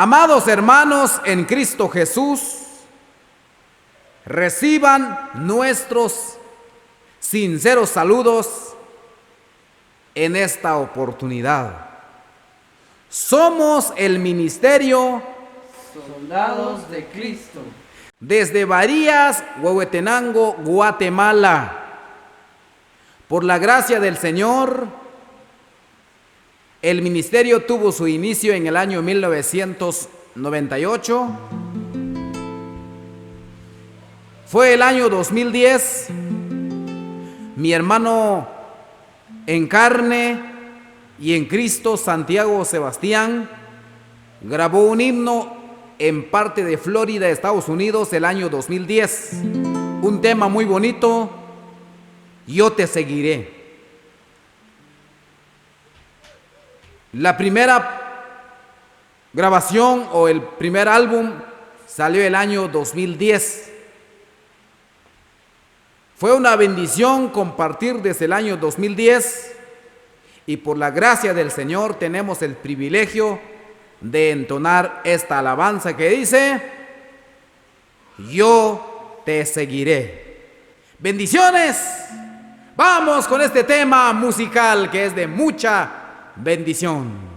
Amados hermanos en Cristo Jesús, reciban nuestros sinceros saludos en esta oportunidad. Somos el ministerio Soldados de Cristo. desde Varías, Huehuetenango, Guatemala. Por la gracia del Señor, el ministerio tuvo su inicio en el año 1998. Fue el año 2010. Mi hermano en carne y en Cristo, Santiago Sebastián, grabó un himno en parte de Florida, Estados Unidos, el año 2010. Un tema muy bonito, Yo te seguiré. La primera grabación o el primer álbum salió el año 2010. Fue una bendición compartir desde el año 2010 y por la gracia del Señor tenemos el privilegio de entonar esta alabanza que dice: Yo te seguiré. Bendiciones. Vamos con este tema musical que es de mucha bendición.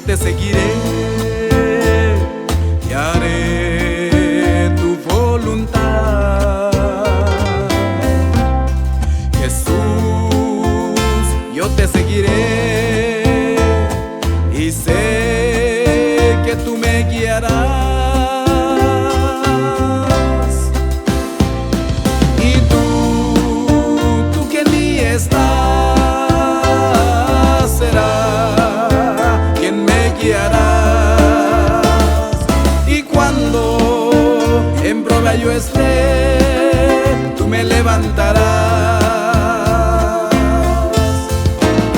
Te seguiré y haré tu voluntad. Jesús, yo te seguiré y sé que tú me guiarás. Y tú que en mí estás, serás quien me guiarás. Y cuando en prueba yo esté, tú me levantarás.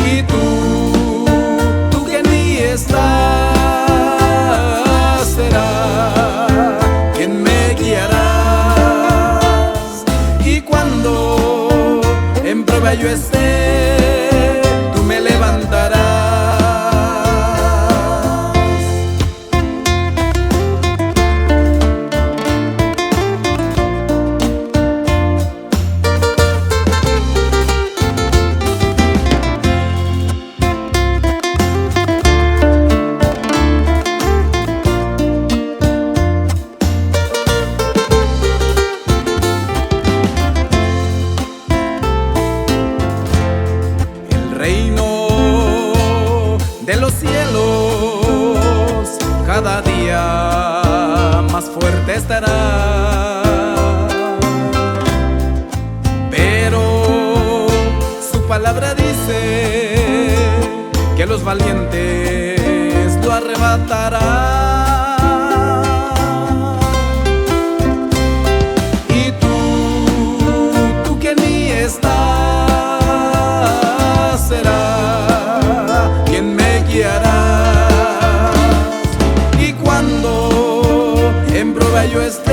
Y tú que en mí estás, serás quien me guiarás. Y cuando en prueba yo esté, tú me levantarás. De los cielos cada día más fuerte estará, pero su palabra dice que los valientes lo arrebatará. Y tú que en mí estás, será quien me guiarás. Y cuando en prueba yo esté,